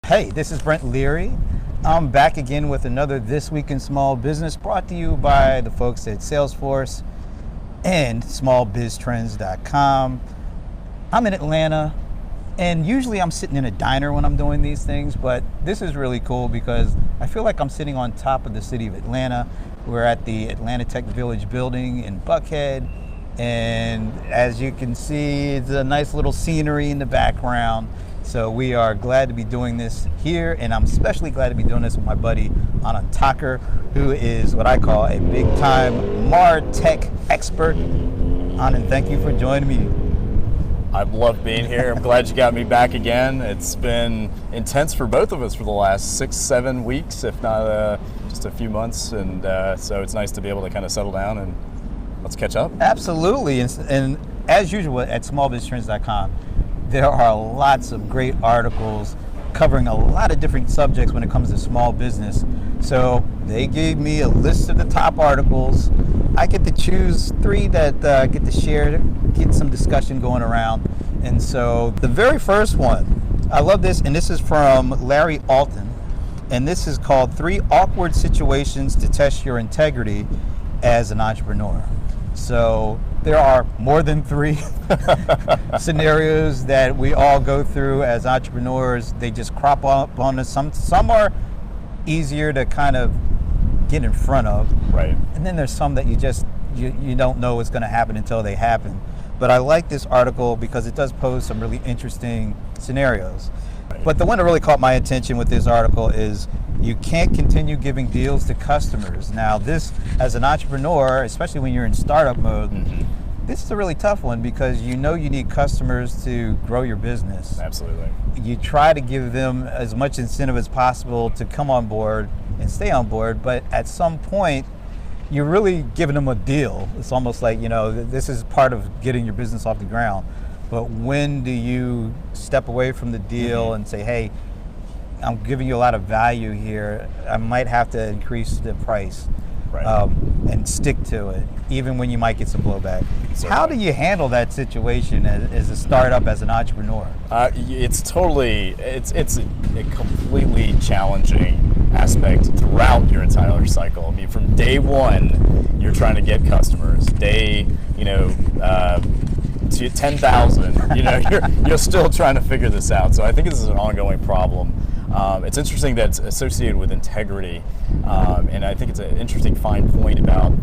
Hey, this is Brent Leary. I'm back again with another This Week in Small Business brought to you by the folks at Salesforce and smallbiztrends.com. I'm in Atlanta, and usually I'm sitting in a diner when I'm doing these things, but this is really cool because I feel like I'm sitting on top of the city of Atlanta. We're at the Atlanta Tech Village building in Buckhead, and as you can see, it's a nice little scenery in the background. So we are glad to be doing this here, and I'm especially glad to be doing this with my buddy Anand Thaker, who is what I call a big-time MarTech expert. Anand, thank you for joining me. I've loved being here. I'm glad you got me back again. It's been intense for both of us for the last 6-7 weeks, if not just a few months, and so it's nice to be able to kind of settle down and let's catch up. Absolutely, and as usual at smallbiztrends.com, there are lots of great articles covering a lot of different subjects when it comes to small business. So they gave me a list of the top articles. I get to choose 3 that get to share, get some discussion going around. And so the very first one, I love this, and this is from Larry Alton, and this is called 3 Awkward Situations to Test Your Integrity as an Entrepreneur. So there are more than 3 scenarios that we all go through as entrepreneurs. They just crop up on us. Some are easier to kind of get in front of. Right. And then there's some that you don't know what's going to happen until they happen. But I like this article because it does pose some really interesting scenarios. Right. But the one that really caught my attention with this article is you can't continue giving deals to customers. Now this, as an entrepreneur, especially when you're in startup mode, this is a really tough one because you know you need customers to grow your business. Absolutely. You try to give them as much incentive as possible to come on board and stay on board, but at some point, you're really giving them a deal. It's almost like, this is part of getting your business off the ground. But when do you step away from the deal and say, hey, I'm giving you a lot of value here. I might have to increase the price, right. And stick to it, even when you might get some blowback. Certainly. How do you handle that situation as a startup, as an entrepreneur? It's a completely challenging aspect throughout your entire cycle. I mean, from day one, you're trying to get customers. Day, to 10,000, you're still trying to figure this out. So I think this is an ongoing problem. It's interesting that it's associated with integrity, and I think it's an interesting fine point about,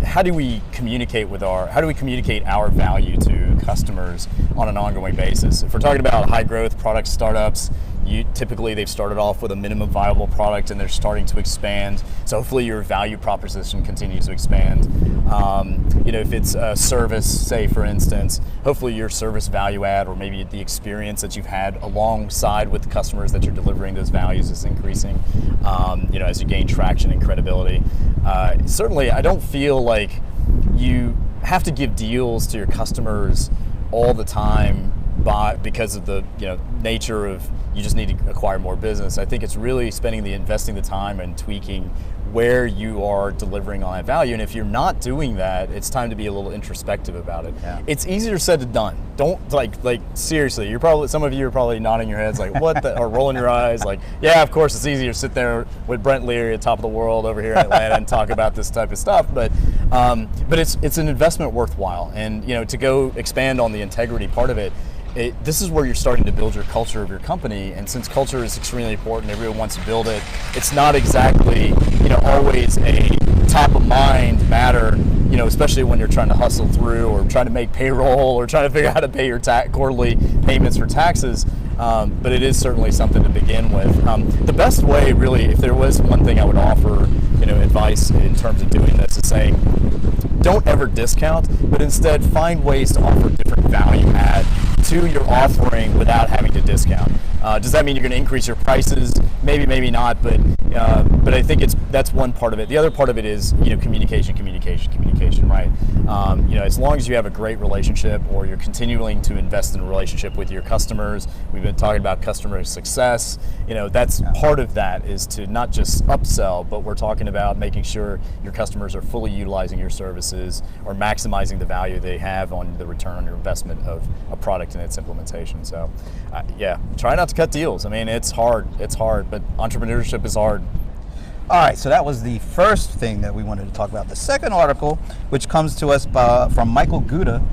how do we communicate our value to customers on an ongoing basis? If we're talking about high growth product startups, typically they've started off with a minimum viable product and they're starting to expand. So hopefully your value proposition continues to expand. If it's a service, say for instance, hopefully your service value add or maybe the experience that you've had alongside with the customers that you're delivering those values is increasing, as you gain traction and credibility. Certainly, I don't feel like you have to give deals to your customers all the time because of the nature of you just need to acquire more business. I think it's really investing the time and tweaking where you are delivering on that value. And if you're not doing that, it's time to be a little introspective about it. Yeah. It's easier said than done. Don't seriously. Some of you are probably nodding your heads like what or rolling your eyes like, yeah, of course it's easier to sit there with Brent Leary at top of the world over here in Atlanta and talk about this type of stuff. But it's an investment worthwhile. And to go expand on the integrity part of it, this is where you're starting to build your culture of your company, and since culture is extremely important, everyone wants to build it. It's not exactly always a top of mind matter, especially when you're trying to hustle through or trying to make payroll or trying to figure out how to pay your quarterly payments for taxes. But it is certainly something to begin with. The best way, really, if there was one thing I would offer, advice in terms of doing this, is saying, don't ever discount, but instead find ways to offer different value add to your offering without having to discount. Does that mean you're going to increase your prices? Maybe, maybe not, but But I think that's one part of it. The other part of it is, communication, right? As long as you have a great relationship, or you're continuing to invest in a relationship with your customers. We've been talking about customer success. That's part of that, is to not just upsell, but we're talking about making sure your customers are fully utilizing your services or maximizing the value they have on the return on your investment of a product and its implementation. So, try not to cut deals. I mean, it's hard, but entrepreneurship is hard. All right, so that was the first thing that we wanted to talk about. The second article, which comes to us from Michael Guda,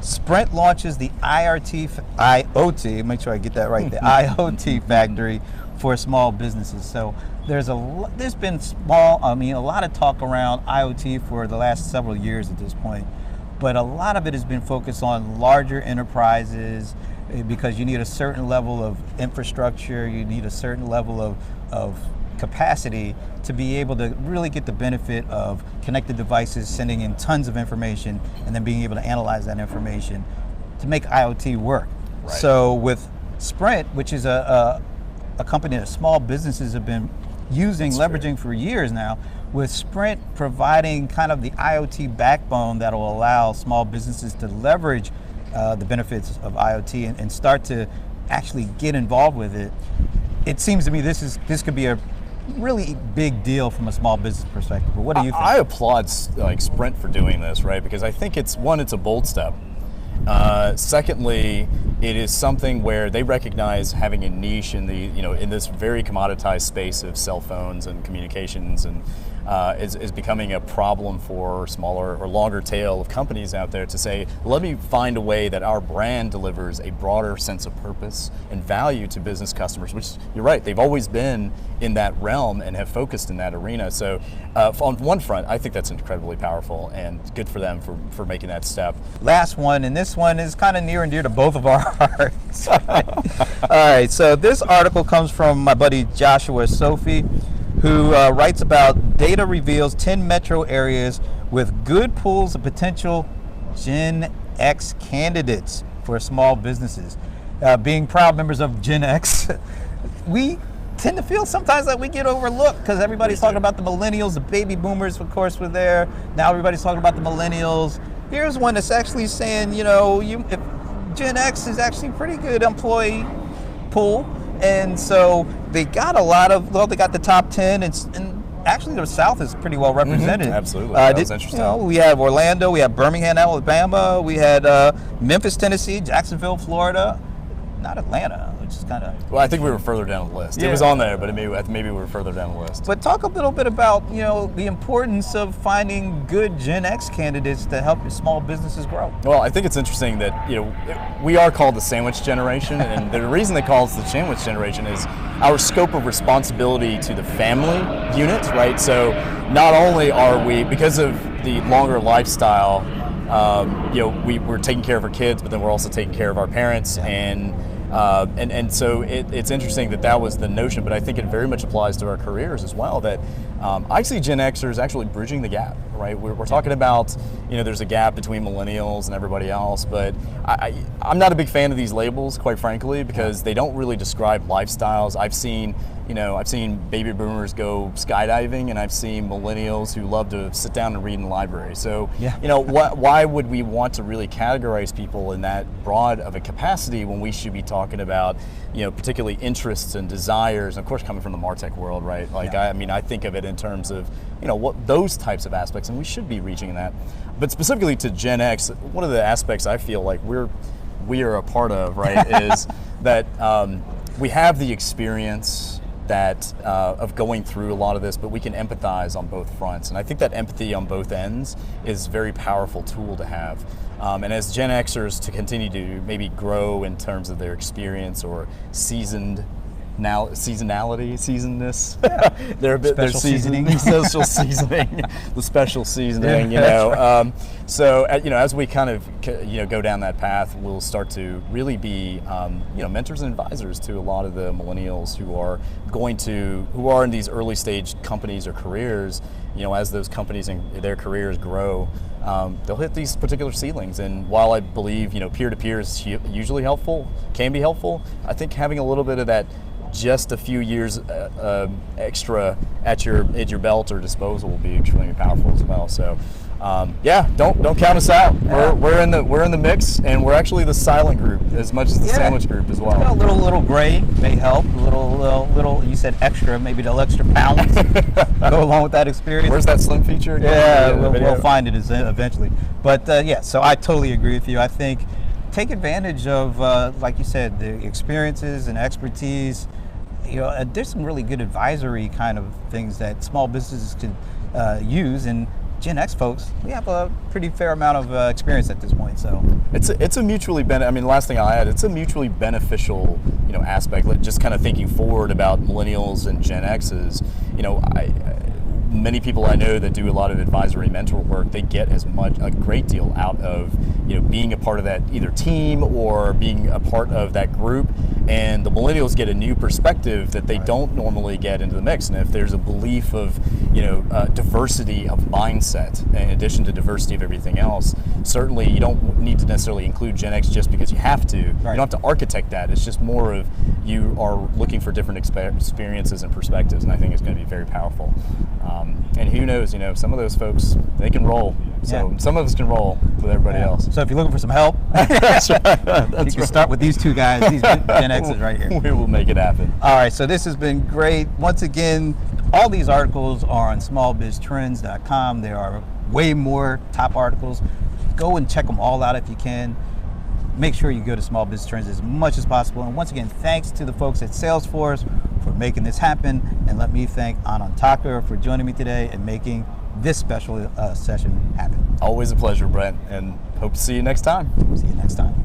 Sprint launches the IoT, make sure I get that right, the IoT factory for small businesses. So there's been a lot of talk around IoT for the last several years at this point, but a lot of it has been focused on larger enterprises, because you need a certain level of infrastructure, you need a certain level of capacity to be able to really get the benefit of connected devices sending in tons of information and then being able to analyze that information to make IoT work. Right. So with Sprint, which is a company that small businesses have been leveraging for years now, with Sprint providing kind of the IoT backbone that will allow small businesses to leverage the benefits of IoT and start to actually get involved with it. It seems to me this could be a really big deal from a small business perspective. But what do you think? I applaud Sprint for doing this, right? Because I think it's a bold step. Secondly, it is something where they recognize having a niche in in this very commoditized space of cell phones and communications, and is becoming a problem for smaller or longer tail of companies out there to say, let me find a way that our brand delivers a broader sense of purpose and value to business customers, which, you're right, they've always been in that realm and have focused in that arena. So on one front, I think that's incredibly powerful and good for them for making that step. Last one, and this one is kind of near and dear to both of our hearts. All right, so this article comes from my buddy Joshua Sophie, who writes about data reveals 10 metro areas with good pools of potential Gen X candidates for small businesses. Being proud members of Gen X, we tend to feel sometimes like we get overlooked because everybody's talking about the millennials, the baby boomers, of course, were there. Now everybody's talking about the millennials. Here's one that's actually saying, if Gen X is actually a pretty good employee pool. And so they got they got the top 10, and actually the South is pretty well represented. Mm-hmm. Absolutely, that was interesting. We have Orlando, we have Birmingham, Alabama, we had Memphis, Tennessee, Jacksonville, Florida, not Atlanta, which is kind of... Well, I think we were further down the list. Yeah. It was on there, but maybe we were further down the list. But talk a little bit about, the importance of finding good Gen X candidates to help your small businesses grow. Well, I think it's interesting that, we are called the sandwich generation, and the reason they call us the sandwich generation is our scope of responsibility to the family unit, right? So not only are we, because of the longer lifestyle, we're taking care of our kids, but then we're also taking care of our parents, and so it's interesting that was the notion, but I think it very much applies to our careers as well, that I see Gen Xers actually bridging the gap, right? We're talking about, there's a gap between millennials and everybody else, but I'm not a big fan of these labels, quite frankly, because they don't really describe lifestyles. I've seen baby boomers go skydiving, and I've seen millennials who love to sit down and read in the library. So, why would we want to really categorize people in that broad of a capacity when we should be talking about, particularly interests and desires, and of course coming from the MarTech world, right? Like, I think of it in terms of, what those types of aspects, and we should be reaching that. But specifically to Gen X, one of the aspects I feel like we are a part of, right, is that we have the experience of going through a lot of this, but we can empathize on both fronts. And I think that empathy on both ends is a very powerful tool to have. And as Gen Xers to continue to maybe grow in terms of their experience or seasonedness, they're a bit special seasoning, social seasoning, the special seasoning, Right. So as we kind of go down that path, we'll start to really be mentors and advisors to a lot of the millennials who are in these early stage companies or careers. As those companies and their careers grow, they'll hit these particular ceilings. And while I believe peer-to-peer is usually helpful, can be helpful, I think having a little bit of that just a few years extra at your belt or disposal will be extremely powerful as well. So yeah, don't count us out. Yeah. We're in the mix, and we're actually the silent group as much as the sandwich group as well. A little gray may help. A little. You said extra, maybe the extra pounds go along with that experience. Where's that slim feature again? Yeah, we'll find it eventually. But yeah, so I totally agree with you. I think take advantage of, like you said, the experiences and expertise. There's some really good advisory kind of things that small businesses could use, and Gen X folks, we have a pretty fair amount of experience at this point. So it's a mutually last thing I'll add, it's a mutually beneficial aspect. Like, just kind of thinking forward about millennials and Gen X's, many people I know that do a lot of advisory mentor work, they get a great deal out of being a part of that either team or being a part of that group, and the millennials get a new perspective that they don't normally get into the mix. And if there's a belief of diversity of mindset in addition to diversity of everything else, certainly you don't need to necessarily include Gen X just because you have to. You don't have to architect that. It's just more of you are looking for different experiences and perspectives, and I think it's going to be very powerful. And who knows, some of those folks, they can roll. So some of us can roll with everybody else. So if you're looking for some help, That's right. you can start with these two guys, these Gen X's right here. We will make it happen. All right, so this has been great. Once again, all these articles are on smallbiztrends.com. There are way more top articles. Go and check them all out if you can. Make sure you go to Small Business Trends as much as possible. And once again, thanks to the folks at Salesforce for making this happen. And let me thank Anand Thaker for joining me today and making this special session happen. Always a pleasure, Brent, and hope to see you next time. See you next time.